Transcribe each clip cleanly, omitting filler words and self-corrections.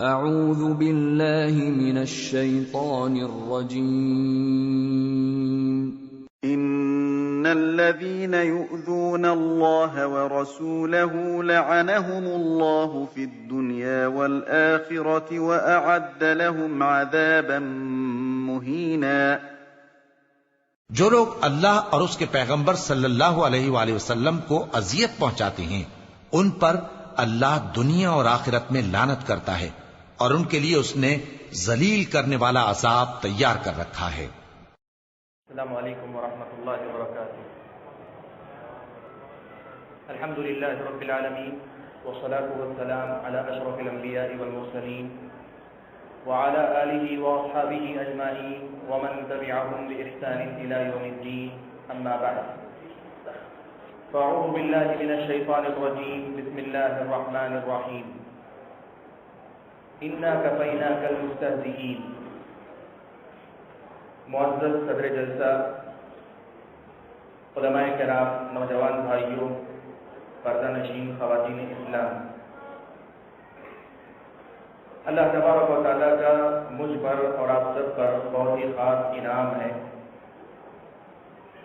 اعوذ باللہ من الشیطان الرجیم ان الذين يؤذون الله ورسوله لعنهم الله في الدنيا والآخرة وأعد لهم عذابا مهينا۔ جو لوگ اللہ اور اس کے پیغمبر صلی اللہ علیہ وآلہ وسلم کو اذیت پہنچاتے ہیں ان پر اللہ دنیا اور آخرت میں لعنت کرتا ہے اور ان کے لیے اس نے ذلیل کرنے والا عذاب تیار کر رکھا ہے۔ السلام علیکم ورحمۃ اللہ وبرکاتہ۔ الحمد للہ رب العالمین والصلاة والسلام علی اشرف الانبیاء والمرسلین وعلى آلہ واصحابہ اجمعین ومن تبعهم بإحسان الى یوم الدین، اما بعد فاعوذ باللہ من الشیطان الرجیم، بسم اللہ الرحمن الرحیم، انا کفیناک المستہزئین۔ معزز صدر جلسہ، علماء کرام، نوجوان بھائیوں، پردہ نشین خواتین اسلام، اللہ تبارک و تعالیٰ کا مجھ پر اور آپ سب پر بہت ہی خاص انعام ہے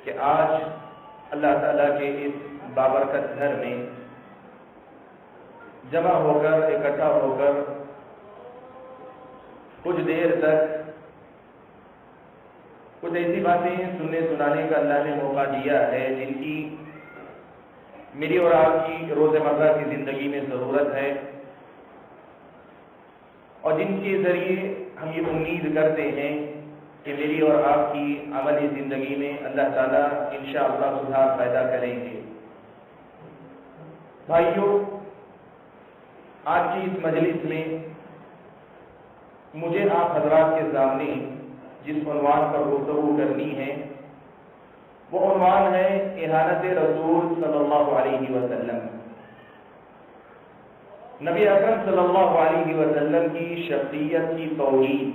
کہ آج اللہ تعالیٰ کے اس بابرکت گھر میں جمع ہو کر، اکٹھا ہو کر کچھ دیر تک کچھ ایسی باتیں سننے سنانے کا اللہ نے موقع دیا ہے جن کی میری اور آپ کی روزمرہ کی زندگی میں ضرورت ہے، اور جن کے ذریعے ہم یہ امید کرتے ہیں کہ میری اور آپ کی عملی زندگی میں اللہ تعالیٰ انشاءاللہ سدھار پیدا کریں گے۔ بھائیوں، آج کی اس مجلس میں مجھے آپ حضرات کے سامنے جس عنوان پر گفتگو کرنی ہے وہ عنوان ہے اہانت رسول صلی اللہ علیہ وسلم۔ نبی اکرم صلی اللہ علیہ وسلم کی شخصیت کی توہین،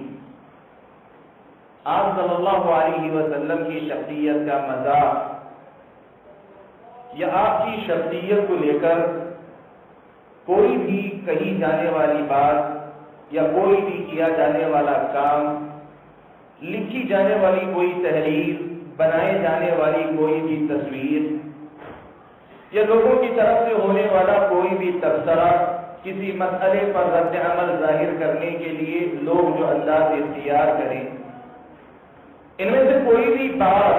آپ صلی اللہ علیہ وسلم کی شخصیت کا مذاق یا آپ کی شخصیت کو لے کر کوئی بھی کہی جانے والی بات یا کوئی بھی کیا جانے والا کام، لکھی جانے والی کوئی تحریر، بنائے جانے والی کوئی بھی تصویر یا لوگوں کی طرف سے ہونے والا کوئی بھی تبصرہ، کسی مسئلے پر رد عمل ظاہر کرنے کے لیے لوگ جو انداز اختیار کریں، ان میں سے کوئی بھی بات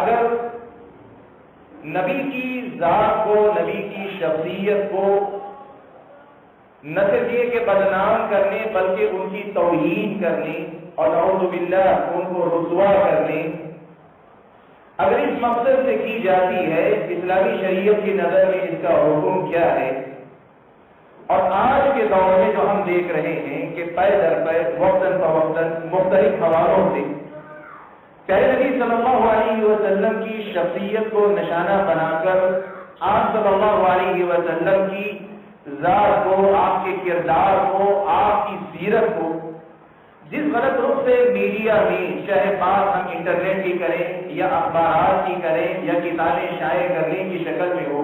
اگر نبی کی ذات کو، نبی کی شخصیت کو نہ صرف یہ کہ بدنام کرنے بلکہ ان کی توہین کرنے اور نعوذ باللہ ان کو رسوا کرنے، اگر اس مقصد سے کی جاتی ہے، اسلامی شریعت کی نظر میں اس کا حکم کیا ہے؟ اور آج کے دور میں جو ہم دیکھ رہے ہیں کہ پے در پے وقتاً فوقتاً مختلف حوالوں سے پیارے نبی صلی اللہ علیہ وسلم کی شخصیت کو نشانہ بنا کر آپ صلی اللہ علیہ وسلم کی ذات کو، آپ کے کردار کو، آپ کی سیرت کو جس غلط رخ سے میڈیا میں، چاہے بات ہم انٹرنیٹ کی کریں یا اخبارات کی کریں یا کتابیں شائع کرنے کی شکل میں ہو،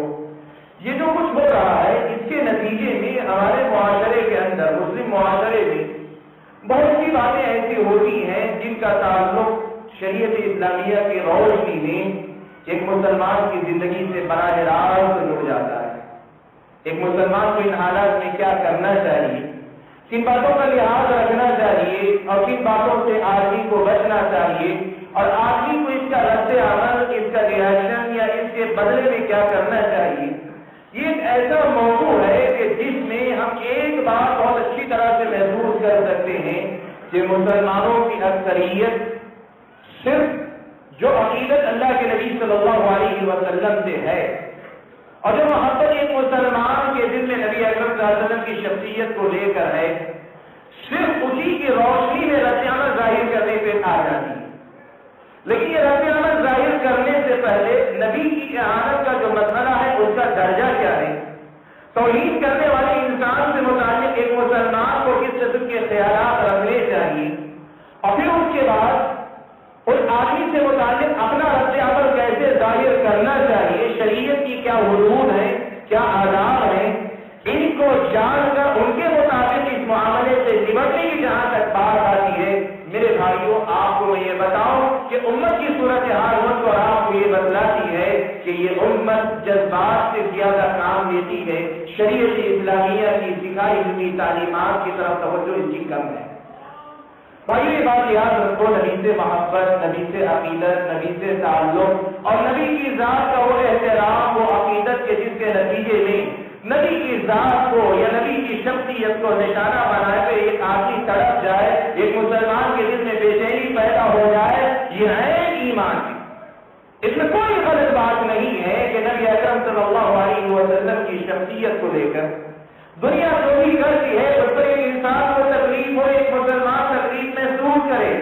یہ جو کچھ ہو رہا ہے اس کے نتیجے میں ہمارے معاشرے کے اندر، مسلم معاشرے میں بہت سی باتیں ایسی ہوتی ہیں جن کا تعلق شریعت اسلامیہ کی روشنی میں ایک مسلمان کی زندگی سے براہ راست جڑ جاتا ہے۔ ایک مسلمان کو ان حالات میں کیا کرنا چاہیے، کن باتوں کا لحاظ رکھنا چاہیے اور کن باتوں سے آدمی کو بچنا چاہیے، اور آدمی کو اس کا رد عمل، اس کا ریئیکشن یا اس کے بدلے میں کیا کرنا چاہیے، یہ ایک ایسا موضوع ہے کہ جس میں ہم ایک بات بہت اچھی طرح سے محسوس کر سکتے ہیں کہ مسلمانوں کی اکثریت صرف جو عقیدت اللہ کے نبی صلی اللہ علیہ وسلم سے ہے اور جو محبت ایک مسلمان کے دل میں نبی اکرم صلی اللہ علیہ وسلم کی شخصیت کو لے کر ہے، صرف اسی کی روشنی میں رد عمل ظاہر کرنے پہ آ جاتی ہے۔ لیکن یہ رد عمل ظاہر کرنے سے پہلے نبی کی اہانت کا جو مسئلہ ہے اس کا درجہ کیا ہے، توہین کرنے والے انسان سے متعلق ایک مسلمان کو کس قسم کے خیالات رکھنے چاہیے، اور پھر اس کے بعد اس آدمی سے متعلق اپنا رد عمل کیسے ظاہر کرنا چاہیے، شریعت کی کیا حدود ہیں، کیا آداب ہیں، ان کو جان کر ان کے مطابق اس معاملے کہ امت کی صورتحال امت کو آپ کو یہ بتلاتی ہے کہ یہ امت جذبات سے زیادہ کام لیتی ہے، شریعت اسلامیہ کی سکھائی ہوئی تعلیمات کی طرف توجہ اس کی کم ہے۔ بھائی یہ بات یاد رکھو، نبی سے محبت، نبی سے عقیدت، نبی سے تعلق اور نبی کی ذات کا وہ احترام، وہ عقیدت کے جس کے نتیجے میں نبی کی ذات کو یا نبی کی شخصیت کو نشانہ بنائے پہ ایک آدمی تڑپ جائے، ایک مسلمان کے دل میں بے چینی پیدا ہو جائے، یہ ہے ایمان کی۔ اس میں کوئی غلط بات نہیں ہے کہ نبی اکرم صلی اللہ علیہ وسلم کی شخصیت کو لے کر دنیا جو بھی کرتی ہے اس پر ایک انسان کو تکلیف ہو، ایک مسلمان تکلیف محسوس کرے۔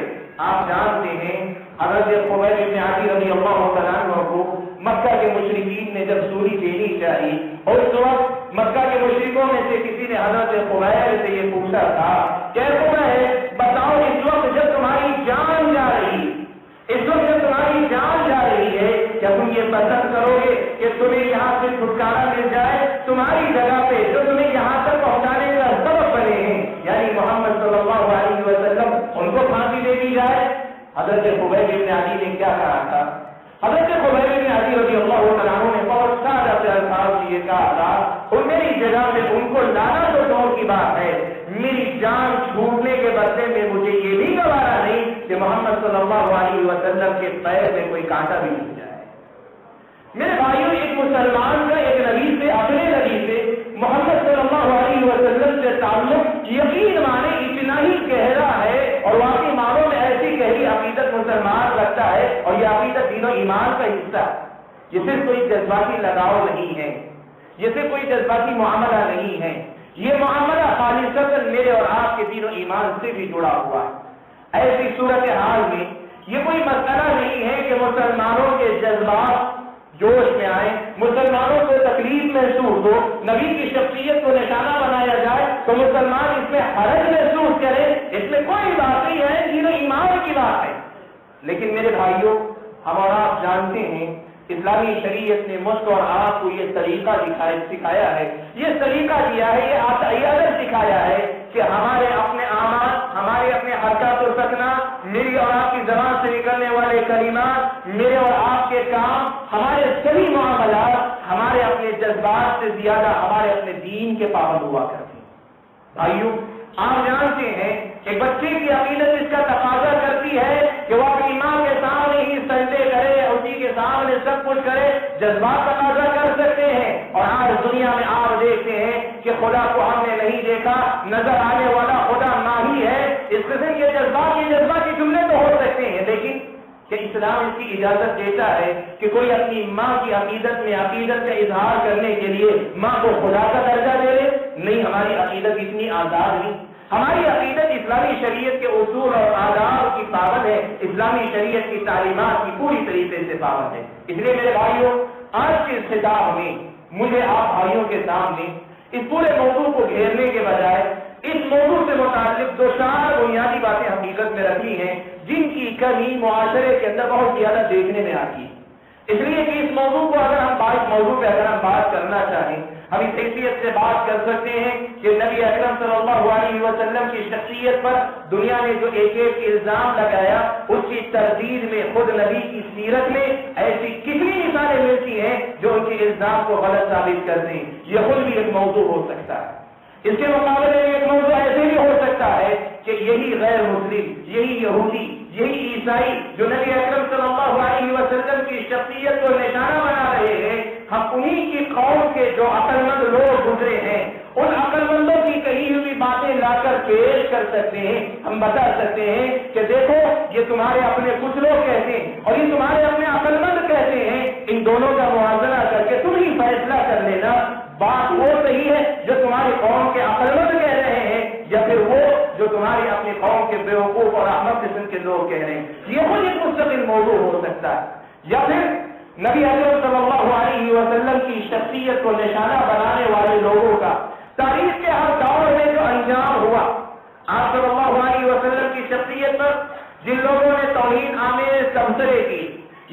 آپ جانتے ہیں حضرت خبیب بن عدی رضی اللہ تعالیٰ عنہ کو مکہ کے مشرکین نے جب سوری دینی چاہی اور اس وقت مکہ کے مشرکوں میں سے کسی نے حضرت خبیب سے یہ پوچھا تھا کہ خبیب بتاؤ اس وقت جب تمہاری جان جا رہی ہے، اس وقت جب تمہاری جان جا رہی ہے، کیا تم یہ پسند کرو گے کہ تمہیں یہاں سے چھٹکارا مل جائے، تمہاری جگہ پہ جو تمہیں یہاں تک پہنچانے کا سبب بنے ہیں یعنی محمد صلی اللہ علیہ وسلم، ان کو پھانسی دے دی جائے؟ حضرت خبیب بن عدی نے کیا کہا تھا؟ حضرت خبیب بن عدی رضی اللہ تعالیٰ عنہ نے بہت سادہ سے الفاظ سے یہ کہا تھا، اور میری جگہ پہ ان کو لانا تو دور کی بات ہے، میری جان چھوٹنے کے بدلے میں مجھے یہ بھی گوارا نہیں کہ محمد صلی اللہ علیہ وسلم کے پیر میں کوئی کانٹا بھی نہیں جائے۔ میرے بھائیوں، ایک مسلمان کا ایک نبی سے، اپنے نبی سے، محمد صلی اللہ علیہ وسلم سے تعلق یقین مانے اتنا ہی گہرا ہے اور واقعی معنوں میں ایسی گہری عقیدت مسلمان رکھتا ہے، اور یہ عقیدت دین و ایمان کا حصہ ہے۔ یہ صرف کوئی جذباتی لگاؤ نہیں ہے، یہ صرف کوئی جذباتی معاملہ نہیں ہے، یہ معاملہ خالصتاً میرے اور آپ کے دین و ایمان سے بھی جڑا ہوا ہے۔ ایسی صورتحال میں یہ کوئی مسئلہ نہیں ہے کہ مسلمانوں کے جذبات جوش میں آئے، مسلمانوں کو تکلیف محسوس ہو، نبی کی شخصیت کو نشانہ بنایا جائے تو مسلمان اس میں حرج محسوس کرے، اس میں کوئی بات نہیں ہے، دین و ایمان کی بات ہے۔ لیکن میرے بھائیوں، ہم اور آپ جانتے ہیں اسلامی شریعت نے مجھ اور آپ کو یہ طریقہ سکھایا ہے، یہ طریقہ دیا ہے، یہ عدد سکھایا ہے کہ ہمارے اپنے اعمال، ہمارے اپنے حرکات و سکنات، میری اور آپ کی زبان سے نکلنے والے کلمات، میرے اور آپ کے کام، ہمارے سبھی معاملات ہمارے اپنے جذبات سے زیادہ ہمارے اپنے دین کے پابند ہوا کرتے ہیں۔ بھائیوں، آپ جانتے ہیں کہ بچے کی عقیدت اس کا تقاضا کرتی ہے کہ وہ اپنی ماں کے سامنے ہی سجدے کرے، اسی کے سامنے سب کچھ کرے، جذبات تقاضا کر سکتے ہیں۔ اور آج دنیا میں آپ دیکھتے ہیں کہ خدا کو ہم نے نہیں دیکھا، نظر آنے والا خدا ماں ہی ہے، اس قسم کے جذباتی جملے تو ہو سکتے ہیں، لیکن کہ اسلام اس کی اجازت دیتا ہے کہ کوئی اپنی ماں کی عقیدت میں عقیدت کا اظہار کرنے کے لیے ماں کو خدا کا درجہ دے لے؟ نہیں، ہماری عقیدت اتنی آزاد نہیں، ہماری عقیدت اسلامی شریعت کے اصول اور آداب کی پابند ہے، اسلامی شریعت کی تعلیمات کی پوری طریقے سے پابند ہے۔ اس لیے میرے بھائیوں، آج کے خطاب میں مجھے آپ بھائیوں کے سامنے اس پورے موضوع کو گھیرنے کے بجائے اس موضوع سے متعلق دو چار بنیادی باتیں حقیقت میں رکھی ہیں جن کی کمی معاشرے کے اندر بہت زیادہ دیکھنے میں آتی ہے۔ اس لیے کہ اس موضوع کو اگر ہم بات کرنا چاہیں، ہم اس حیثیت سے بات کر سکتے ہیں کہ نبی اکرم صلی اللہ علیہ وسلم کی شخصیت پر دنیا نے جو ایک الزام لگایا، اس کی تردید میں خود نبی کی سیرت میں ایسی کتنی مثالیں ملتی ہیں جو ان کے الزام کو غلط ثابت کرتے ہیں۔ یہ خود بھی ایک موضوع ہو سکتا ہے۔ اس کے مقابلے میں ایک موضوع ایسے بھی ہو سکتا ہے کہ یہی غیر مسلم، یہی یہودی، یہی عیسائی جو نبی اکرم صلی اللہ علیہ وسلم کی شخصیت کو نشانہ بنا رہے ہیں، ہم انہی کی قوم کے جو عقل مند لوگ گزرے ہیں، ان عقل مندوں کی کہی ہوئی باتیں لا کر پیش کر سکتے ہیں۔ ہم بتا سکتے ہیں کہ دیکھو، یہ تمہارے اپنے کچھ لوگ کہتے ہیں اور یہ تمہارے اپنے عقل مند کہتے ہیں، ان دونوں کا موازنہ کر کے تم ہی فیصلہ کر لینا، بات وہ صحیح ہے جو تمہاری قوم کے عقل مند کہہ رہے ہیں یا پھر وہ جو تمہاری اپنی قوم کے بیوقوف اور احمق قسم کے لوگ کہہ رہے ہیں۔ یہ خود ایک مستقل موضوع ہو سکتا ہے۔ یا پھر نبی اکرم صلی اللہ علیہ وسلم کی شخصیت کو نشانہ بنانے والے لوگوں کا تاریخ کے ہر دور میں جو انجام ہوا، آپ صلی اللہ علیہ وسلم کی شخصیت پر جن لوگوں نے توہین آمیز تبصرے کی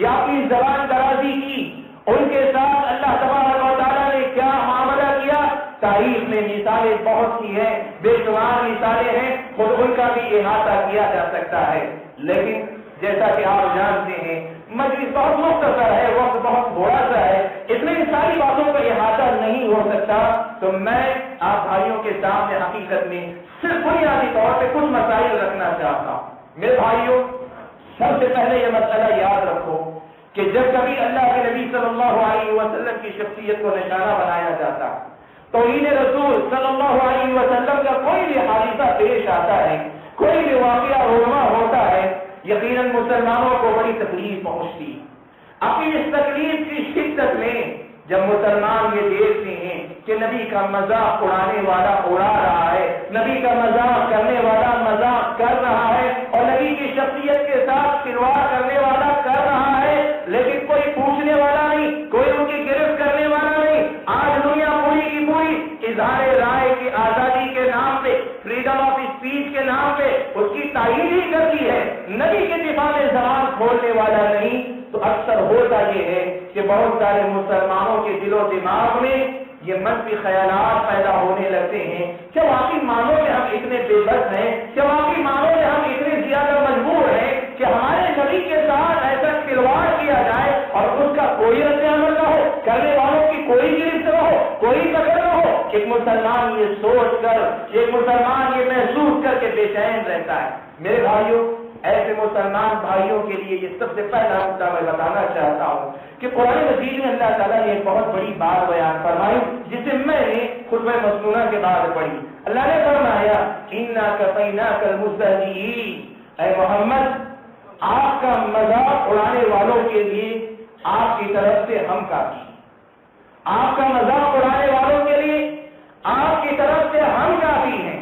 یا اپنی زبان درازی کی، ان کے ساتھ اللہ تبارک و تعالیٰ نے کیا معاملہ کیا، تاریخ میں مثالیں بہت سی ہیں، بے شمار مثالیں ہیں، خود ان کا بھی احاطہ کیا جا سکتا ہے۔ لیکن جیسا کہ آپ جانتے ہیں مجلس بہت مختصر ہے، وقت بہت تھوڑا سا ہے، اس میں ان ساری باتوں کا احاطہ نہیں ہو سکتا، تو میں آپ بھائیوں کے سامنے حقیقت میں صرف بنیادی طور پہ کچھ مسائل رکھنا چاہتا ہوں۔ میرے بھائیوں، سب سے پہلے یہ مسئلہ یاد رکھو کہ جب کبھی اللہ کے نبی صلی اللہ علیہ وسلم کی شخصیت کو نشانہ بنایا جاتا ہے، توہین رسول صلی اللہ علیہ وسلم کا کوئی بھی حادثہ پیش آتا ہے، کوئی بھی واقعہ رونما ہوتا ہے، یقیناً مسلمانوں کو بڑی تکلیف پہنچتی۔ اپنی اس تکلیف کی شدت میں جب مسلمان یہ دیکھتے ہیں کہ نبی کا مذاق اڑانے والا اڑا رہا ہے، نبی کا مذاق کرنے والا مذاق کر رہا ہے، اور نبی کی شخصیت کے ساتھ کھلواڑ کرنے والا کر رہا ہے، لیکن کوئی پوچھنے والا نہیں، کوئی ان کی گرفت کرنے والا نہیں۔ آج دنیا پوری کی پوری اظہار رائے کی آزادی کے نام پہ، فریڈم آف اسپیچ کے نام پہ اس کی تائید ہی کرتی ہے، نبی کے دفاع میں زبان کھولنے والا نہیں۔ تو اکثر ہوتا یہ ہے کہ بہت سارے مسلمانوں کے دل و دماغ میں یہ منفی خیالات پیدا ہونے لگتے ہیں کہ واقعی مانو کہ ہم اتنے بے بس ہیں، کہ واقعی مانو کہ ہم اتنے زیادہ مجبور ہیں کہ ہمارے نبی کے ساتھ ایسا کھلواڑ کیا جائے اور اس کا کوئی رد عمل نہ ہو، کرنے والوں کی کوئی گرفت نہ ہو، کوئی پکڑ نہ ہو۔ ایک مسلمان یہ سوچ کر، ایک مسلمان یہ محسوس کر کے بے چین رہتا ہے۔ میرے بھائیوں، ایسے مسلمان بھائیوں کے لیے یہ سب سے پہلا مدعا میں بتانا چاہتا ہوں کہ قرآن مجید میں اللہ تعالیٰ نے ایک بہت بڑی بات بیان فرمائی، جسے میں نے خطبہ مسنونہ کے بعد پڑھی۔ اللہ نے فرمایا اِنَّا كَفَيْنَاكَ الْمُسْتَهْزِئِينَ، اے محمد آپ کا مذاق اڑانے والوں کے لیے آپ کی طرف سے ہم کافی، آپ کا مذاق اڑانے والوں کے لیے آپ کی طرف سے ہم کافی ہیں۔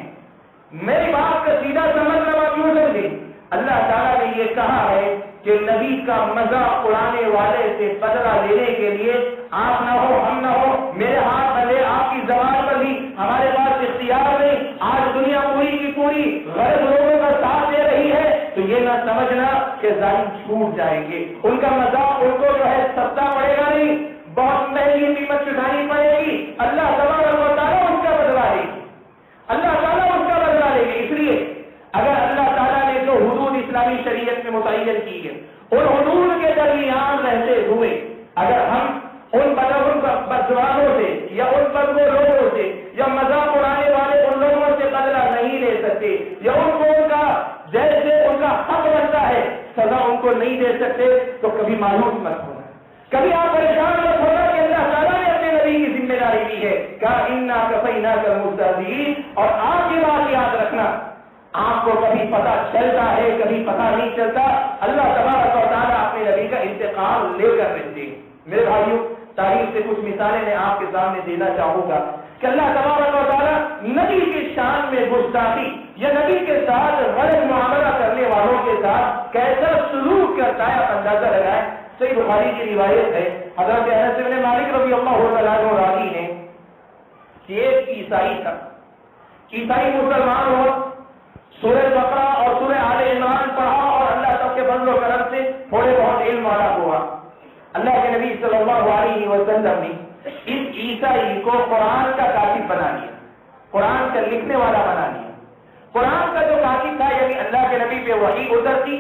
میری بات کا سیدھا سمجھنا آپ یوں سمجھیں، اللہ تعالیٰ نے یہ کہا ہے کہ نبی کا مذاق اڑانے والے سے بدلہ لینے کے لیے آپ نہ ہو، ہم نہ ہو، میرے ہاتھ نہ لے، آپ کی زبان پر بھی ہمارے پاس اختیار نہیں۔ آج دنیا پوری کی پوری غیر لوگوں کا ساتھ دے رہی ہے، تو یہ نہ سمجھنا کہ ظالم چھوٹ جائیں گے، ان کا مذاق ان کو جو ہے سستا پڑے گا نہیں، بہت مہنگی قیمت چکانی پڑے گی۔ اللہ تبارک و تعالیٰ اس کا بدلہ لے گی، اللہ تعالیٰ اس کا بدلہ لے گی۔ اس لیے اگر اللہ تعالیٰ نے جو حدود اسلامی شریعت میں متعین کی ہے، ان حدود کے درمیان رہتے ہوئے اگر ہم ان بدزبانوں سے یا ان بدگو لوگوں سے یا مذاق اڑانے والے ان لوگوں سے بدلہ نہیں لے سکتے، یا ان کو ان کا جیسے ان کا حق بنتا ہے سزا ان کو نہیں دے سکتے، تو کبھی مایوس مت ہونا، کبھی آپ پریشان مت ہونا کہ اللہ تعالیٰ نے اپنے نبی کی ذمہ داری لی ہے، کہا اِنَّا كَفَيْنَاكَ الْمُسْتَهْزِئِينَ۔ اور آپ کی بات یاد رکھنا، آپ کو کبھی پتہ چلتا ہے، کبھی پتہ نہیں چلتا، اللہ تبارک و تعالیٰ اپنے نبی کا انتقام لے کر رہتے ہیں۔ میرے بھائیوں، تاریخ سے کچھ مثالیں میں آپ کے سامنے دینا چاہوں گا کہ اللہ تبارک و تعالیٰ نبی کی شان میں گستاخی یا نبی کے ساتھ غلط معاملہ کرنے والوں کے ساتھ کیسا سلوک کرتا ہے، آپ اندازہ لگائیں۔ صحیح بخاری کی روایت ہے، حضرت انس بن مالک رضی اللہ تعالیٰ عنہ راوی ہیں کہ ایک عیسائی تھا، عیسائی مسلمان ہو، سورہ بقرہ اور سورہ آل عمران پڑھا اور اللہ سب کے فضل و کرم سے تھوڑے بہت علم والا ہوا۔ اللہ کے نبی صلی اللہ علیہ وسلم نے اس عیسائی کو قرآن کا کاتب بنا لیا، قرآن کا لکھنے والا بنا لیا۔ قرآن کا جو کاتب تھا، یعنی اللہ کے نبی پہ وحی اترتی،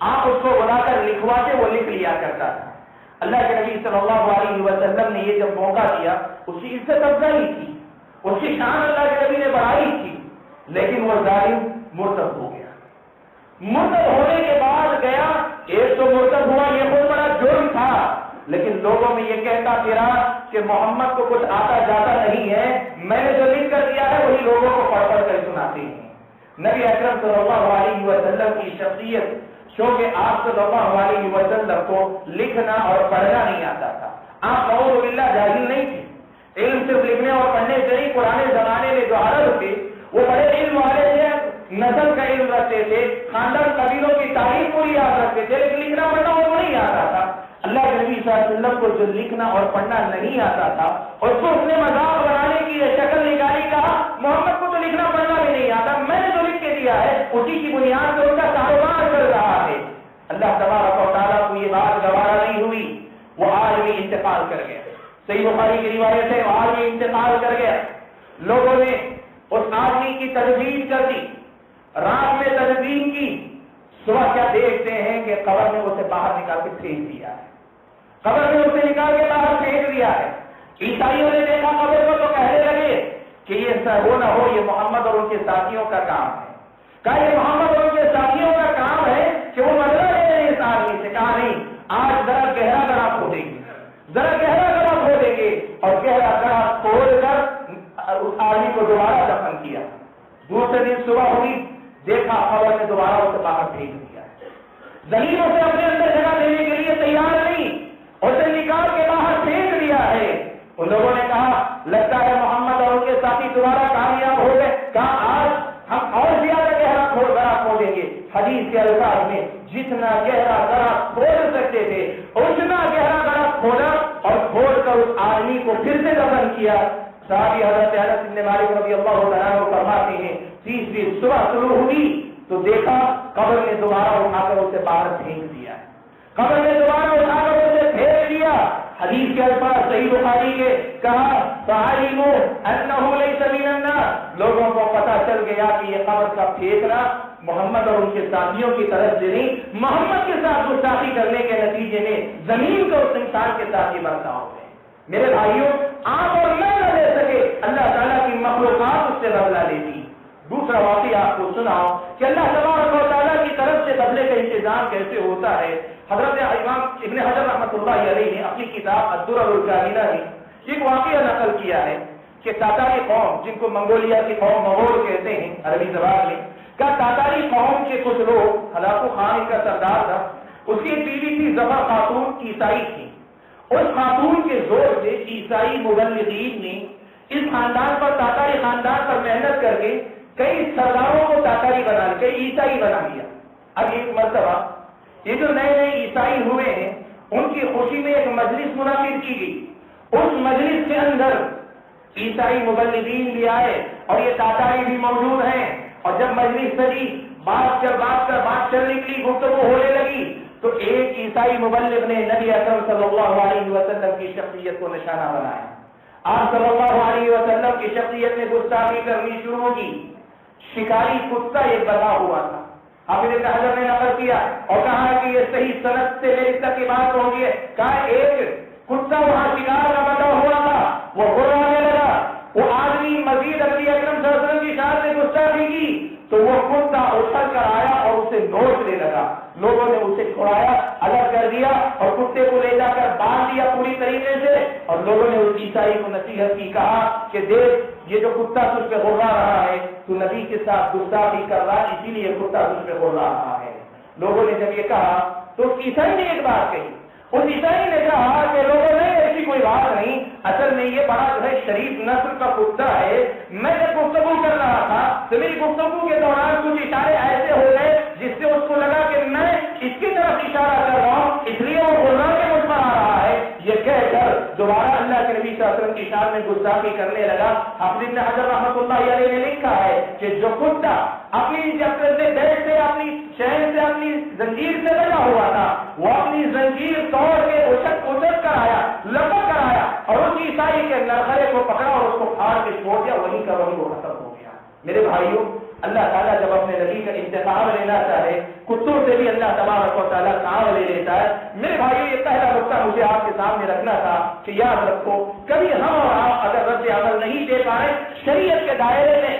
آپ اس کو بلا کر لکھواتے، وہ لکھ لیا کرتا تھا۔ اللہ کے نبی صلی اللہ علیہ وسلم نے یہ جب موقع دیا، اس کی عزت افضائی تھی، اس کی شان اللہ کے نبی نے بڑھائی تھی، لیکن وہ ظالم مرتد ہو گیا۔ مرتد ہونے کے بعد گیا، ایک تو مرتد ہوا، یہ بہت بڑا جرم تھا، لیکن لوگوں میں یہ کہتا پھرا کہ محمد کو کچھ آتا جاتا نہیں ہے، میں نے جو لکھ کر دیا ہے وہی لوگوں کو پڑھ پڑھ کر سناتے ہیں۔ نبی اکرم صلی اللہ علیہ وسلم کی شخصیت، چونکہ آپ صلی اللہ علیہ وسلم کو لکھنا اور پڑھنا نہیں آتا تھا، آپ نعوذ باللہ جاہل نہیں تھے، علم صرف لکھنے اور پڑھنے سے نہیں، پرانے زمانے میں جو عرب تھے وہ بڑے علم والے تھے، نسل کا علم رکھتے تھے، خاندان قبیلوں کی تاریخ پوری یاد رکھتے تھے، لیکن لکھنا پڑھنا وہ نہیں آتا تھا۔ اللہ کے نبی صلی اللہ علیہ وسلم کو جو لکھنا اور پڑھنا نہیں آتا تھا، اور اس نے مذاق بنانے کی یہ شکل نکالی، کہا محمد کو تو لکھنا پڑھنا بھی نہیں آتا، میں نے جو لکھ کے دیا ہے اسی کی بنیاد پر ان کا کاروبار چل رہا ہے۔ اللہ تبارک و تعالیٰ کو یہ بات گوارا نہیں ہوئی، وہ آدمی انتقال کر گیا۔ صحیح بخاری کی روایت ہے، وہ آدمی انتقال کر گیا، لوگوں نے اس آدمی کی تجویز کر دی، رات میں تدبیر کی، صبح کیا دیکھتے ہیں کہ قبر نے اسے باہر نکال کے پھینک دیا ہے، قبر نے اسے نکال کے باہر پھینک دیا ہے۔ عیسائیوں نے دیکھا قبر کو تو کہنے لگے کہ یہ ہو نہ ہو یہ محمد اور ان کے ساتھیوں کا کام ہے۔ کہا یہ محمد اور ان کے ساتھیوں کا کام ہے کہ وہ بدلہ لے رہے ہیں اس آدمی سے۔ کہا نہیں، آج ذرا گہرا گڑھا کھودیں گے، ذرا گہرا گڑھا کھودیں گے، اور گہرا گڑھا کھود کر اس آدمی کو دوبارہ دفن کیا۔ دوسرے دن صبح ہوئی، دیکھا قبر نے دوبارہ اسے باہر پھینک دیا۔ زمین اسے اپنے اندر جگہ دینے کے لیے تیار نہیں، اسے نکال کے باہر پھینک دیا ہے۔ ان لوگوں نے کہا لگتا ہے محمد اور ان کے ساتھی دوبارہ کامیاب ہو گئے۔ کہا آج ہم اور زیادہ گہرا کھودیں گے۔ حدیث کے الفاظ میں جتنا گہرا گڑھا کھود سکتے تھے اتنا گہرا گڑھا کھودا اور کھود کر اس آدمی کو پھر سے دفن کیا۔ صحابی حضرت انس بن مالک رضی اللہ تعالیٰ عنہ فرماتے ہیں تیسری صبح شروع ہوئی تو دیکھا قبر نے دوبارہ اٹھا کر اسے باہر پھینک دیا، قبر نے دوبارہ اٹھا کر اسے پھینک دیا۔ حدیث کے الفاظ صحیح بخاری کے کہا فعلموا انه ليس من الناس، لوگوں کو پتہ چل گیا کہ یہ قبر کا پھینکنا محمد اور ان کے ساتھیوں کی طرف سے نہیں، محمد کے ساتھ گستاخی کرنے کے نتیجے میں زمین کو اس انسان کے ساتھ ہی برتاؤ ہے۔ میرے بھائیوں، آپ اور میں نہ لے سکے، اللہ تعالیٰ کی مخلوقات اس سے بدلہ لیتی۔ دوسرا واقعہ آپ کو سناؤ کہ اللہ تبارک و تعالیٰ کی طرف سے بدلے کا انتظام کیسے ہوتا ہے۔ حضرت امام ابن حجر رحمۃ اللہ علیہ نے اپنی کتاب الدرر الکاملہ میں ایک واقعہ نقل کیا ہے کہ تاتاری قوم، جن کو منگولیا کی قوم مغول کہتے ہیں عربی زبان میں، کا تاتاری قوم کے کچھ لوگ، ہلاکو خان کا سردار تھا، اس کی بیوی تھی ظفر خاتون، عیسائی تھی۔ اس خاتون کے زور سے عیسائی مبلغین نے اس خاندان پر، تاتاری خاندان پر محنت کر کے کئی سرداروں کو تاتاری بنا لیا، کئی عیسائی بنا لیا۔ اب ایک مرتبہ یہ جو نئے نئے عیسائی ہوئے ہیں ان کی خوشی میں ایک مجلس منعقد کی گئی۔ اس مجلس کے اندر عیسائی مبلغین بھی آئے اور یہ تاتاری بھی موجود ہیں، اور جب مجلس سجی، بات چل نکلی، گفتگو ہونے لگی تو ایک عیسائی مبلغ نے نبی اکرم صلی اللہ علیہ وسلم کی شخصیت کو نشانہ بنایا۔ آپ صلی اللہ علیہ وسلم کی شخصیت نے گستاخی کرنی شروع کی۔ شکاری کتا ایک بنا ہوا تھا، حافظ ابن حجر نے نقل کیا اور کہا کہ یہ صحیح سند سے میری تک کی بات پہنچی ہے۔ کہا ایک کتا وہاں شکار کا بنا ہوا تھا، وہ گھرانے لگا، وہ آدمی مزید نبی اکرم صلی اللہ علیہ وسلم کی شان سے گستاخی کی تو وہ کتا اچھل کر آیا اور اسے نوچنے لگا۔ لوگوں نے اسے چھڑایا، الگ کر دیا اور کتے کو لے جا کر باندھ دیا پوری طریقے سے، اور لوگوں نے اس عیسائی کو نصیحت کی، کہا کہ دیکھ یہ جو کتا تجھ پہ غرا رہا ہے، تو نبی کے ساتھ گستاخی کر رہا ہے، اسی لیے کتا تجھ پہ غرا رہا ہے۔ لوگوں نے جب یہ کہا تو اس عیسائی نے ایک بات کہی، اس عیسائی نے کہا کہ لوگوں نے ایسی کوئی بات نہیں، اصل میں یہ بڑا جو ہے شریف نسل کا کتا ہے، میں جب گفتگو کر رہا تھا تو میری گفتگو کے دوران کچھ اشارے ایسے ہو گئے جس سے اس کو لگا کہ میں اس کی طرف اشارہ کر رہا ہوں، اس لیے وہ غرا کے مجھ پر آ رہا ہے۔ یہ کہہ کر دوبارہ اللہ کے نبی صلی اللہ علیہ وسلم کی شان میں گستاخی کرنے لگا۔ حافظ ابن حجر رحمۃ اللہ علیہ نے لکھا ہے کہ جو کتا اپنی بیٹ سے، اپنی شہر سے، اپنی زنجیر سے لگا ہوا تھا، وہ اپنی زنجیر توڑ کے اچھل کر آیا، لپک کر آیا اور اس عیسائی کے نرخرے کو پکڑا اور اس کو پھاڑ کے چھوڑ دیا، وہیں کا وہیں وہ ختم ہو گیا۔ میرے بھائیوں، اللہ تعالیٰ جب اپنے نبی کا انتخاب لینا چاہے، کتوں سے بھی اللہ تبارک و تعالیٰ کام لے لیتا ہے۔ میرے بھائیوں، یہ پہلا نقطہ مجھے آپ کے سامنے رکھنا تھا کہ یاد رکھو، کبھی ہم اور آپ اگر رد عمل نہیں دے پائے، شریعت کے دائرے میں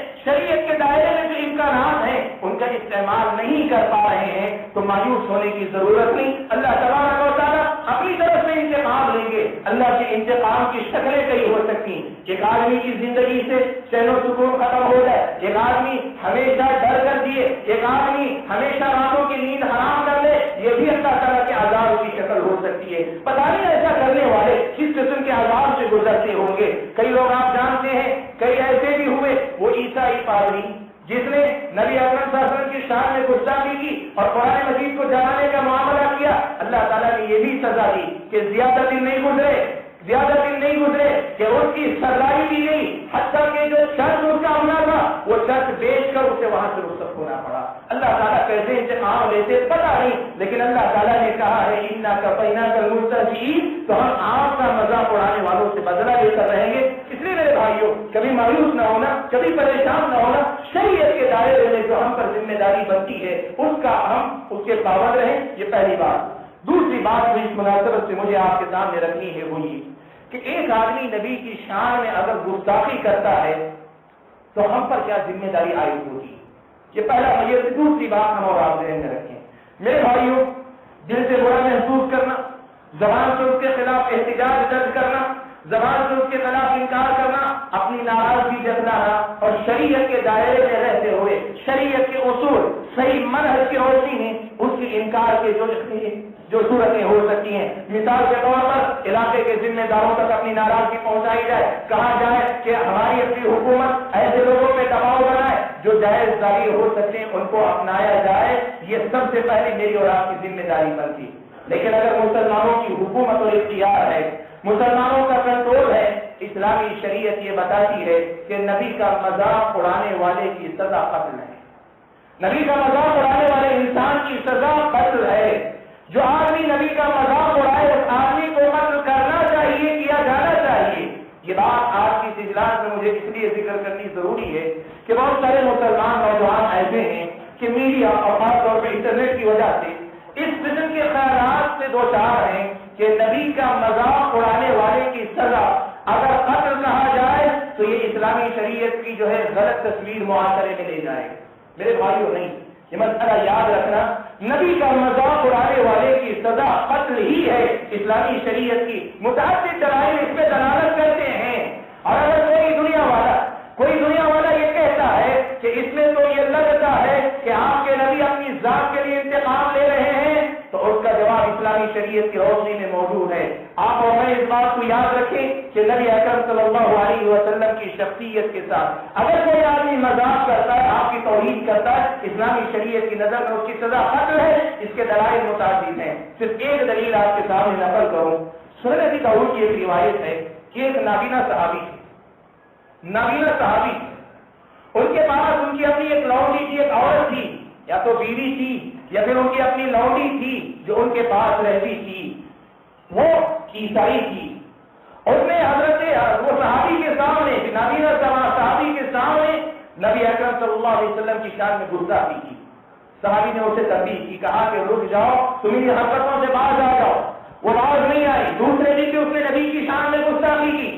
جو امکانات ہیں ان کا استعمال نہیں کر پا رہے ہیں تو مایوس ہونے کی ضرورت نہیں۔ اللہ تبارک و تعالیٰ اپنی طرف سے انتقام لیں گے۔ اللہ کے انتقام کی شکلیں کئی ہو سکتی ہیں۔ ایک آدمی کی زندگی سے چین و سکون ختم ہو جائے، ایک آدمی ہمیشہ ڈر کر دیے، ایک آدمی ہمیشہ راتوں کی نیند حرام کر لے، یہ بھی اللہ تعالیٰ کے عذاب کی شکل ہو سکتی ہے۔ پتہ نہیں ایسا کرنے والے کس قسم کے عذاب سے گزرتے ہوں گے۔ کئی لوگ آپ جانتے ہیں، کئی ایسے بھی ہوئے، وہ عیسائی پادری جس نے نبی اکرم صلی اللہ علیہ وسلم کی شان میں گستاخی کی اور قرآن مجید کو جلانے کا معاملہ کیا، اللہ تعالیٰ نے یہ بھی سزا دی کہ زیادہ دن نہیں گزرے کہ اس کی سرداری دی گئی، حتیٰ کہ جو چرچ اس کا ہونا تھا وہ چرچ بیچ کر اسے وہاں سے رخصت ہونا پڑا۔ اللہ تعالیٰ کیسے انتقام لیتے پتہ نہیں، لیکن اللہ تعالیٰ نے کہا ہے اِنَّا كَفَيْنَاكَ الْمُسْتَهْزِئِينَ، تو ہم آپ کا مذاق اڑانے والوں سے بدلہ لے کر رہیں گے۔ اس لیے میرے بھائیوں، کبھی مایوس نہ ہونا، کبھی پریشان نہ ہونا، شریعت کے دائرے میں جو ہم پر ذمہ داری داری بنتی ہے اس کا ہم اس کے پابند رہیں. یہ پہلی بات. دوسری بات جو اس مناسبت سے مجھے آپ کے سامنے رکھنی ہے وہ یہ کہ ایک آدمی نبی کی شان میں اگر گستاخی کرتا ہے تو ہم پر کیا ذمہ داری عائد ہوتی ہے. یہ پہلا میت. دوسری بات ہم اور آپ ذہن میں رکھیں میرے بھائیوں, دل سے برا محسوس کرنا, زبان سے اس کے خلاف احتجاج درج کرنا, زبان سے اس کے خلاف انکار کرنا, اپنی ناراضگی جتلانا اور شریعت کے دائرے میں رہتے ہوئے شریعت کے اصول صحیح منہج کی روشنی میں اس کے انکار کے جو صورتیں ہو سکتی ہیں. مثال کے طور پر علاقے کے ذمہ داروں تک اپنی ناراضگی پہنچائی جائے, کہا جائے کہ ہماری اپنی حکومت ایسے لوگوں پہ دباؤ بنائے جو جائز ظاہر ہو سکتے ہیں, ان کو اپنایا جائے. یہ سب سے پہلے میری اور آپ کی ذمہ داری بنتی. لیکن اگر مسلمانوں کی حکومت اور اختیار ہے, مسلمانوں کا کنٹرول ہے, اسلامی شریعت یہ بتاتی ہے کہ نبی کا مذاق اڑانے والے کی سزا قتل ہے. نبی کا مذاق اڑانے والے انسان کی سزا قتل ہے. جو آدمی نبی کا مذاق اڑائے اس آدمی کو قتل کرنا چاہیے, کیا جانا چاہیے. یہ بات آج کی اس اجلاس میں مجھے اس لیے ذکر کرنی ضروری ہے کہ بہت سارے مسلمان نوجوان ایسے ہیں کہ میڈیا اور خاص طور پہ انٹرنیٹ کی وجہ سے اس قسم کے خیالات سے دو چار ہیں کہ نبی کا مذاق اڑانے والے کی سزا اگر قتل کہا جائے تو یہ اسلامی شریعت کی جو ہے غلط تصویر معاشرے میں لے جائے. میرے بھائیوں نہیں, یہ مسئلہ یاد رکھنا, نبی کا مذاق اڑانے والے کی سزا قتل ہی ہے. اسلامی شریعت کی متعدد دلائل اس پہ دلالت کرتے ہیں. اور اگر کوئی دنیا والا یہ کہتا ہے کہ اس میں تو یہ لگتا ہے کہ آپ کے نبی اپنی ذات کے لیے انتقام لے رہے ہیں, تو اس کا جواب اسلامی شریعت کی روشنی میں موجود ہے. آپ اور میں اس بات کو یاد رکھیں کہ نبی اکرم صلی اللہ علیہ وسلم کی شخصیت کے ساتھ اگر کوئی آدمی مذاق کرتا ہے, آپ کی توہین کرتا ہے, اسلامی شریعت کی نظر میں اس کی سزا قتل ہے. اس کے دلائل متعدد ہیں. صرف ایک دلیل آپ کے سامنے نقل کروں. سنن ابی داؤد کی ایک روایت ہے کہ ایک نابینا صحابی ان کے پاس ان کی اپنی ایک لونڈی تھی, ایک عورت تھی, یا تو بیوی تھی یا پھر ان کی اپنی لونڈی تھی جو ان کے پاس رہتی تھی. وہ عیسائی تھی. اس نے وہ صحابی کے سامنے, نابینا صحابی کے سامنے نبی اکرم صلی اللہ علیہ وسلم کی شان میں گستاخی کی. صحابی نے اسے تنبیہ کی, کہا کہ رک جاؤ, تم ان حرکتوں سے باز آ جاؤ. وہ باز نہیں آئی. دوسرے دن بھی اس نے نبی کی شان میں گستاخی کی.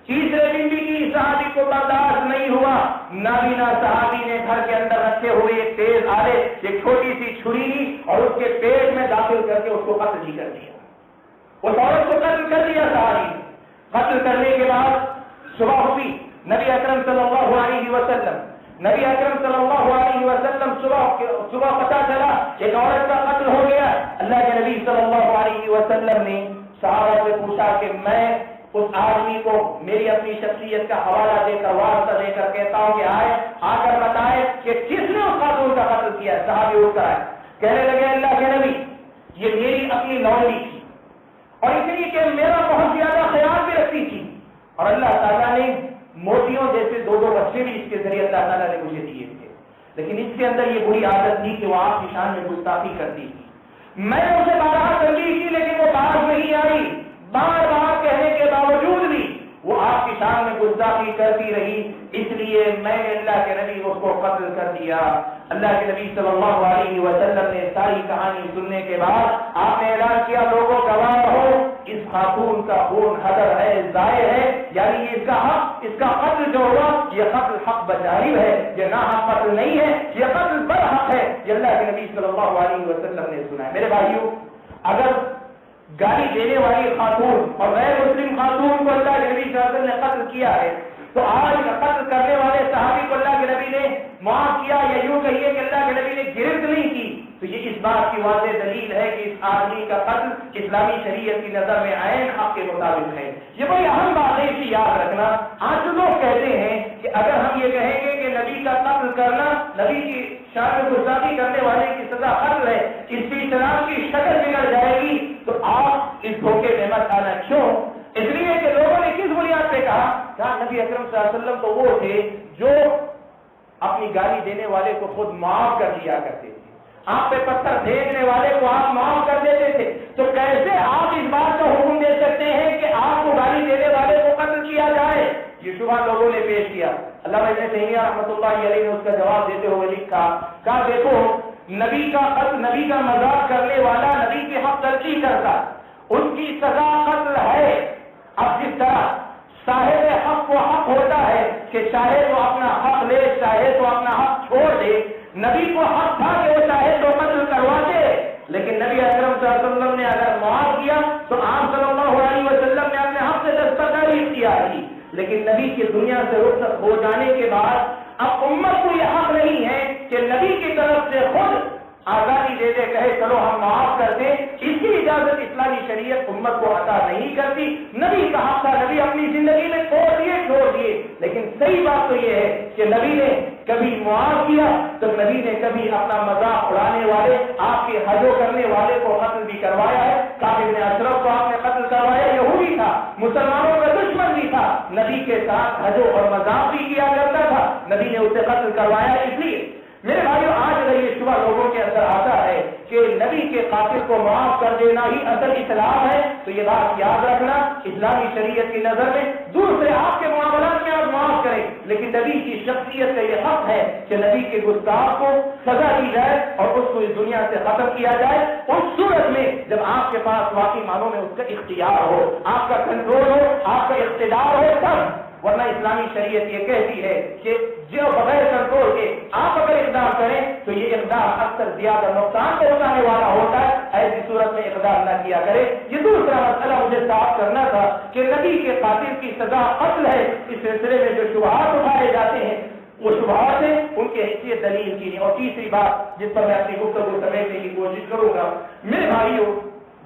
تیسرے دن بھی کی. صحابی کو برداشت نہیں ہوا. نابینا صحابی نے گھر کے اندر رکھے ہوئے ایک تیز آلے, ایک چھوٹی سی چھری لی اور اس کے پیٹ میں داخل کر کے اس کو قتل ہی کر دیا. اس عورت کو قتل کر دیا صحابی. قتل کرنے کے بعد صبح ہوئی. نبی اکرم صلی اللہ علیہ وسلم صبح پتہ چلا ایک عورت کا قتل ہو گیا. اللہ کے نبی صلی اللہ علیہ وسلم نے صحابہ سے پوچھا کہ میں اس آدمی کو میری اپنی شخصیت کا حوالہ دے کر, واسطہ دے کر کہتا ہوں کہ آ کر بتائے کہ کس نے اس خاتون کا قتل کیا. صحابی اٹھ کر آئے, کہنے لگے اللہ کے نبی یہ میری اپنی لونڈی تھی اور اس لیے کہ میرا بہت زیادہ خیال بھی رکھتی تھی, اور اللہ تعالیٰ نے موتیوں جیسے دو بچے بھی اس کے ذریعے اللہ تعالیٰ نے مجھے دیے تھے. لیکن اس کے اندر یہ بری عادت تھی کہ وہ آپ کی شان میں گستاخی کرتی تھی. میں نے اسے بارہا تنبیہ کی لیکن وہ باز نہیں آئی. بار بار کہنے کے باوجود بھی وہ آپ کی شان میں گستاخی کرتی رہی. اس لیے میں نے اللہ کے نبی اس کو قتل کر دیا. اللہ کے نبی صلی اللہ علیہ وسلم نے ساری کہانی سننے کے بعد آپ نے اعلان کیا, لوگوں گواہ رہو, اس خاتون کا خون حدر ہے, ضائع ہے, یعنی اس کا حق, اس کا قتل جو ہوا یہ قتل حق بجانب ہے, یہ ناحق قتل نہیں ہے, یہ قتل برحق ہے. یہ اللہ کے نبی صلی اللہ علیہ وسلم نے سنا ہے. میرے بھائیوں, اگر گالی دینے والی خاتون اور غیر مسلم خاتون کو اللہ کے نبی صلی اللہ علیہ وسلم نے قتل کیا ہے, تو آج قتل کرنے والے صحابی کو اللہ کے نبی نے معاف کیا, یا یوں کہیے کہ اللہ کے نبی نے گرفت نہیں کی, تو یہ اس بات کی واضح دلیل ہے کہ اس آدمی کا قتل اسلامی شریعت کی نظر میں عین حق کے مطابق ہے. یہ بڑی اہم بات ہے, اسے یاد رکھنا. آج لوگ کہتے ہیں کہ اگر ہم یہ کہیں گے کہ نبی کا قتل کرنا, نبی کی شان میں گستاخی کرنے والے کی سزا قتل ہے, اس کی اسلام کی شکل بگڑ جائے گی, تو آپ اس دھوکے میں مت آنا. کیوں؟ اس لیے کہ لوگوں نے کس بنیاد پہ کہا نبی اکرم صلی اللہ علیہ وسلم تو وہ تھے جو اپنی گالی دینے والے کو خود معاف کر دیا کرتے تھے, آپ پہ پتھر پھینکنے والے کو آپ معاف کر دیتے تھے. تو کیسے آپ اس بات کا حکم دے سکتے ہیں کہ آپ کو گالی دینے والے کو قتل کیا جائے؟ یہ شبہ لوگوں نے پیش کیا. علامہ ابن تیمیہ رحمۃ اللہ علیہ نے اس کا جواب دیتے ہوئے لکھا کہ دیکھو نبی کا قتل، نبی کا مذاق کرنے والا نبی کے حق تلقی کرتا، اس کی سزا قتل ہے. اب جس طرح صاحب حق کو حق ہوتا ہے کہ چاہے تو اپنا حق لے چاہے تو اپنا حق چھوڑ دے، نبی کو حق تھا کہ وہ چاہے تو قتل کروا دے، لیکن نبی اکرم صلی اللہ علیہ وسلم نے اگر معاف کیا تو آپ صلی اللہ علیہ وسلم نے اپنے حق سے دستبرداری اختیار کی. لیکن نبی کی دنیا سے رخصت ہو جانے کے بعد اب امت کو یہ حق نہیں ہے کہ نبی کی طرف سے خود آزادی دے دے، کہے چلو ہم معاف کر دیں. اس کی اجازت اسلامی شریعت امت کو عطا نہیں کرتی. نبی کا حق تھا، نبی اپنی زندگی میں چھوڑ دیے، لیکن صحیح بات تو یہ ہے کہ نبی نے کبھی معاف کیا تو نبی نے کبھی اپنا مذاق اڑانے والے، آپ کے حجو کرنے والے کو قتل بھی کروایا ہے. کعب بن اشرف کو آپ نے قتل کروایا، یہودی تھا، مسلمانوں کا دشمن بھی تھا، نبی کے ساتھ حجو اور مذاق بھی کیا کرتا تھا، نبی نے اسے قتل کروایا. اس لیے میرے بھائیو آج اگر یہ شبہ لوگوں کے اندر آتا ہے کہ نبی کے قاتل کو معاف کر دینا ہی اصل اسلام ہے، تو یہ بات یاد رکھنا اسلامی شریعت کی نظر میں دوسرے آپ کے معاملات میں آپ معاف کریں، لیکن نبی کی شخصیت کا یہ حق ہے کہ نبی کے گستاخ کو سزا دی جائے اور اس کو اس دنیا سے ختم کیا جائے اس صورت میں جب آپ کے پاس واقعی معنوں میں اس کا اختیار ہو، آپ کا کنٹرول ہو، آپ کا اقتدار ہو تب. ورنہ اسلامی شریعت یہ کہتی ہے کہ جو بغیر کنٹرول کے آپ اگر اقدام کریں تو یہ اقدام اکثر زیادہ نقصان پہنچانے والا ہوتا ہے. ایسی صورت میں اقدام نہ کیا کرے. یہ دوسرا مسئلہ مجھے صاف کرنا تھا کہ نبی کے قاتل کی سزا قتل ہے. اس سلسلے میں جو شبہات اٹھائے جاتے ہیں وہ شبہات ہیں، ان کی حیثیت دلیل کی نہیں. اور تیسری بات جس پر میں اپنی گفتگو سمیٹنے کی کوشش کروں گا، میرے بھائیوں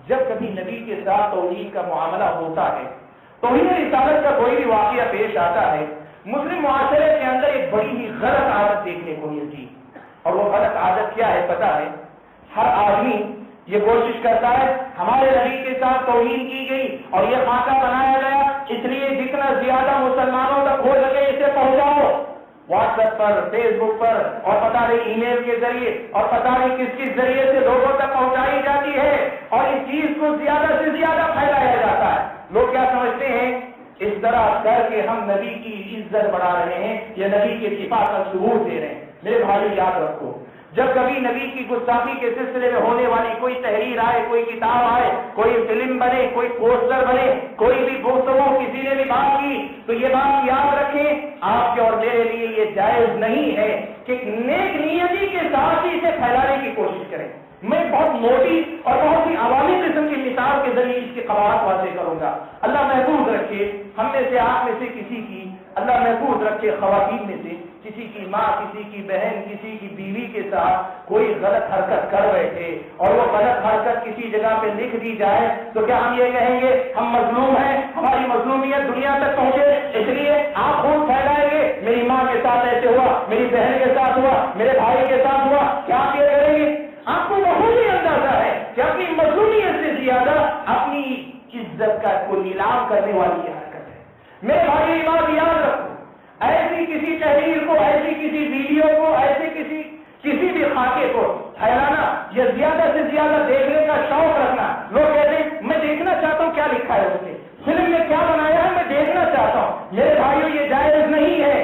جب کبھی نبی کے ساتھ توحید کا معاملہ ہوتا ہے، توحید رسالت کا کوئی بھی واقعہ پیش آتا ہے، مسلم معاشرے کے اندر ایک بڑی ہی غلط عادت دیکھنے کو ملتی. اور وہ غلط عادت کیا ہے پتا ہے؟ ہر آدمی یہ کوشش کرتا ہے ہمارے نبی کے ساتھ توہین کی گئی اور یہ خاکہ بنایا گیا، اس لیے جتنا زیادہ مسلمانوں تک ہو سکے اسے پہنچاؤ. واٹس ایپ پر، فیس بک پر، اور پتہ نہیں ای میل کے ذریعے اور پتہ نہیں کس ذریعے سے لوگوں تک پہنچائی جاتی ہے اور اس چیز کو زیادہ سے زیادہ پھیلایا جاتا ہے. لوگ کیا سمجھتے ہیں اس طرح کر کے ہم نبی کی عزت بڑھا رہے ہیں یا نبی کے دفاع کا ثبوت دے رہے ہیں. میرے بھائی یاد رکھو، جب کبھی نبی کی گستاخی کے سلسلے میں ہونے والی کوئی تحریر آئے، کوئی کتاب آئے، کوئی فلم بنے، کوئی پوسٹر بنے، کوئی بھی گفتگو کسی نے بھی بات کی، تو یہ بات یاد رکھیں آپ کے اور میرے لیے یہ جائز نہیں ہے کہ نیک نیتی کے ساتھ ہی اسے پھیلانے کی کوشش کریں. میں بہت موٹی اور بہت ہی عوامی قسم کی مثال کے ذریعے اس کی قواعد واضح کروں گا. اللہ محفوظ رکھے ہم میں سے، آپ میں سے کسی کی، اللہ محفوظ رکھے خواتین میں سے کسی کی ماں، کسی کی بہن، کسی کی بیوی کے ساتھ کوئی غلط حرکت کر بیٹھے اور وہ غلط حرکت کسی جگہ پہ لکھ دی جائے تو کیا ہم یہ کہیں گے ہم مظلوم ہیں، ہماری مظلومیت دنیا تک پہنچے اس لیے آپ خود پھیلائیں گے میری ماں کے ساتھ ایسے ہوا، میری بہن کے ساتھ ہوا، میرے بھائی کے ساتھ ہوا؟ کیا آپ یہ کریں گے؟ آپ کو بہت ہی اندازہ ہے کہ اپنی مظلومیت سے زیادہ اپنی عزت کا کو نیلام کرنے والی یہ حرکت ہے. میرے بھائی یہ بات یاد رکھو، ایسی کسی تحریر کو، ایسی کسی ویڈیو کو، ایسے کسی بھی خاکے کو پھیلانا یا زیادہ سے زیادہ دیکھنے کا شوق رکھنا. لوگ کہتے ہیں میں دیکھنا چاہتا ہوں کیا لکھا ہے اس نے، فلم میں کیا بنایا ہے میں دیکھنا چاہتا ہوں. میرے بھائیوں یہ جائز نہیں ہے.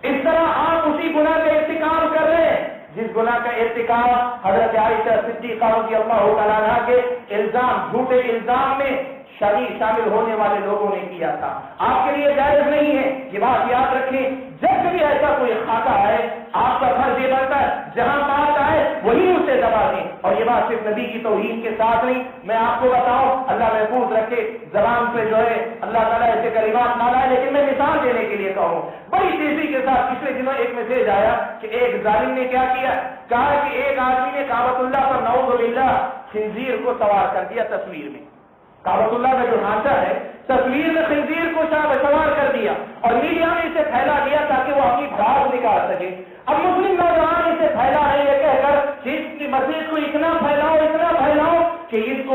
اس طرح آپ اسی گناہ کا ارتکاب کر رہے ہیں جس گناہ کا ارتکاب حضرت عائشہ صدیقہ رضی اللہ تعالیٰ عنہا کے الزام، جھوٹے الزام میں شامل ہونے والے لوگوں نے کیا تھا. آپ کے لیے جائز نہیں ہے. یہ بات یاد رکھیں، جب بھی ایسا کوئی خاکہ ہے آپ کا فرض یہ بنتا ہے جہاں بات آئے وہی اسے دبا دیں. اور یہ بات صرف نبی کی توہین کے ساتھ نہیں، میں آپ کو بتاؤں اللہ محفوظ رکھے زبان پہ جو ہے اللہ تعالیٰ ایسے کلمات نہ لائے، لیکن میں مثال دینے کے لیے کہوں بڑی تیزی کے ساتھ. پچھلے دنوں ایک میسج آیا کہ ایک ظالم نے کیا کیا، کہا کہ ایک آدمی نے کعبۃ اللہ پر نعوذ باللہ خنزیر کو سوار کر دیا. تصویر میں کعبۃ اللہ کا جو ڈھانچہ ہے تصویر میں خنزیر کو سوار کر دیا اور میڈیا میں اسے پھیلا دیا تاکہ وہ اپنی بھڑاس نکال سکے. اب مسلم نوجوان اسے پھیلا رہے یہ کہہ کر کہ اس کی مسجد کو اتنا پھیلاؤ کہ اس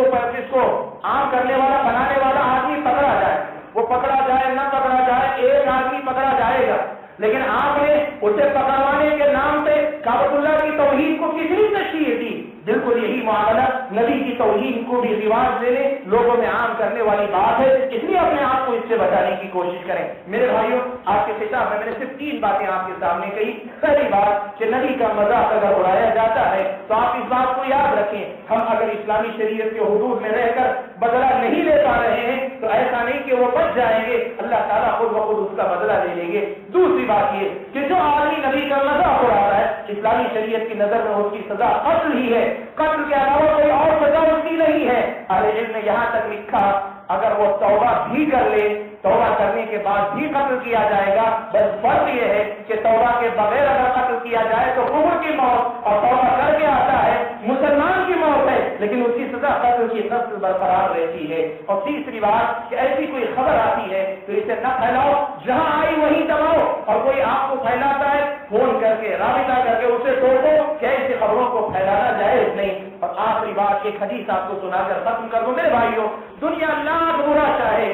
کو عام کرنے والا، بنانے والا آدمی پکڑا جائے. وہ پکڑا جائے نہ پکڑا جائے، ایک آدمی پکڑا جائے گا، لیکن آپ نے اسے پکڑوانے کے نام پہ کعبۃ اللہ کی توحید کو کتنی تشریح دی. دل بالکل یہی معاملہ نبی کی توہین کو بھی رواج دے لیں، لوگوں میں عام کرنے والی بات ہے، اس لیے اپنے آپ کو اس سے بچانے کی کوشش کریں۔ میرے بھائیوں، آج کے خطاب میں نے صرف 3 باتیں آپ کے سامنے کہی۔ پہلی بات کہ نبی کا مذاق اگر اڑایا جاتا ہے تو آپ اس بات کو یاد رکھیں، ہم اگر اسلامی شریعت کے حدود میں رہ کر بدلہ نہیں لے پا رہے ہیں تو ایسا نہیں کہ وہ بچ جائیں گے، اللہ تعالیٰ خود بخود اس کا بدلہ لے لیں گے۔ دوسری بات یہ کہ جو آدمی نبی کا مذاق اڑاتا ہے، اسلامی شریعت کی نظر میں اس کی سزا قتل ہی ہے، قتل کے علاوہ کوئی اور سزا اس کی نہیں ہے۔ اہل علم نے یہاں تک لکھا اگر وہ توبہ بھی کر لے، توبہ کرنے کے بعد بھی قتل کیا جائے گا، بس فرق یہ ہے کہ توبہ کے بغیر اگر قتل کیا جائے تو کفر کی موت، اور توبہ کر کے آتا ہے مسلمان کی موت ہے، لیکن اس کی سزا قتل کی نسل برقرار رہتی ہے۔ اور تیسری بات کہ ایسی کوئی خبر آتی ہے تو اسے نہ پھیلاؤ، جہاں آئی وہیں دباؤ، اور کوئی آپ کو پھیلاتا ہے فون کر کے رابطہ کر کے اسے ٹوکو کہ ایسی خبروں کو پھیلانا جائز نہیں۔ اور آخری بات ایک حدیث آپ کو سنا کر ختم کر دوں۔ میرے بھائیوں، دنیا لاکھ برا چاہے،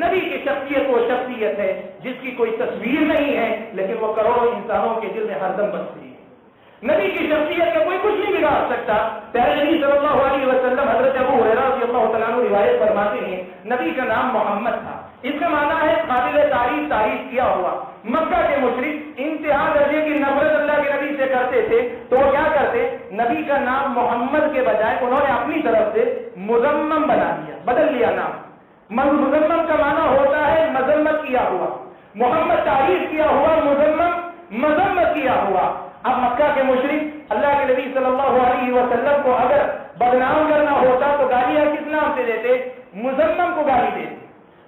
نبی کی شخصیت وہ شخصیت ہے جس کی کوئی تصویر نہیں ہے لیکن وہ کروڑوں انسانوں کے دل میں ہر دم بستی ہے۔ نبی کی شخصیت کا کوئی کچھ نہیں بگاڑ سکتا۔ پیارے نبی صلی اللہ علیہ وسلم حضرت ابو ہریرہ رضی اللہ تعالیٰ عنہ روایت فرماتے ہیں نبی کا نام محمد تھا، اس کا معنی ہے قابل تعریف کیا ہوا۔ مکہ کے مشرک انتہا درجے کی نفرت اللہ کے نبی سے کرتے تھے تو وہ کیا کرتے، نبی کا نام محمد کے بجائے انہوں نے اپنی طرف سے مذمم بنا دیا، بدل لیا نام۔ مذمم کا معنی ہوتا ہے مذمت کیا ہوا، محمد تعریف کیا ہوا، مذمم مذمت کیا ہوا۔ اب مکہ کے مشرک اللہ کے نبی صلی اللہ علیہ وسلم کو اگر بدنام کرنا ہوتا تو گالیاں کس نام سے دیتے، مذمم کو گالی دیتے،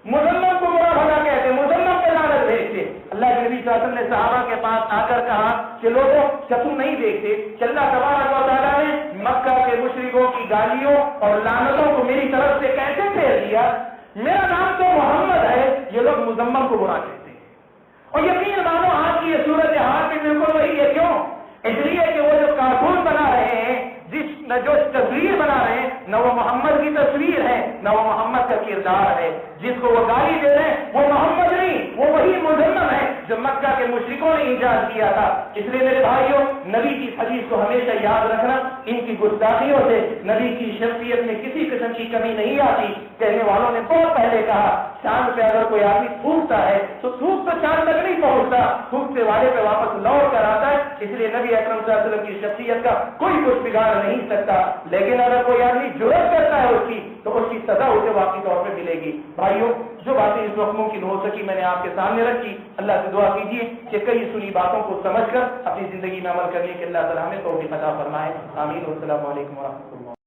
مذمم کو برا بھلا کہتے، مذمم پہ لعنت بھیجتے۔ اللہ کے نبی صلی اللہ علیہ وسلم نے صحابہ کے پاس آ کر کہا کہ لوگوں کیا تم نہیں دیکھتے کہ اللہ تبارک و تعالیٰ نے مکہ کے مشرکوں کی گالیوں اور لعنتوں کو میری طرف سے کیسے پھیر دیا؟ میرا نام تو محمد ہے، یہ لوگ مذمم کو برا کہتے ہیں۔ اور یقین مانو آج کی یہ صورتحال بھی بالکل وہی ہے۔ کیوں؟ اس لیے کہ وہ جو کارٹون بنا رہے ہیں، جو تصویر بنا رہے ہیں، نہ وہ محمد کی تصویر ہے نہ وہ محمد کا کردار ہے۔ جس کو وہ گالی دے رہے ہیں وہ محمد نہیں، وہ وہی مذمم ہے جو مکہ کے مشرکوں نے ایجاد کیا تھا۔ اس لیے میرے بھائیوں، نبی کی حدیث کو ہمیشہ یاد رکھنا، ان کی گستاخیوں سے نبی کی شخصیت میں کسی قسم کی کمی نہیں آتی۔ کہنے والوں نے بہت پہلے کہا چاند پہ اگر کوئی آدمی تھوکتا ہے تو تھوک تو چاند تک نہیں پہنچتا، تھوکتے والے پہ واپس لوٹ کر آتا ہے۔ اس لیے نبی اکرم صلی اللہ علیہ وسلم کی شخصیت کا کوئی کچھ بگاڑ نہیں سکتا، لیکن اگر کوئی آدمی جرأت کرتا ہے اس کی تو اس کی سزا اسے واقعی طور پہ ملے گی۔ بھائیوں، جو باتیں اس وقت ممکن ہو سکی میں نے آپ کے سامنے رکھی۔ اللہ سے دعا کیجیے کہ کئی سنی باتوں کو سمجھ کر اپنی زندگی میں عمل کرنے کے اللہ تعالیٰ ہمیں توفیق عطا فرمائے۔ آمین۔ والسلام علیکم ورحمۃ اللہ۔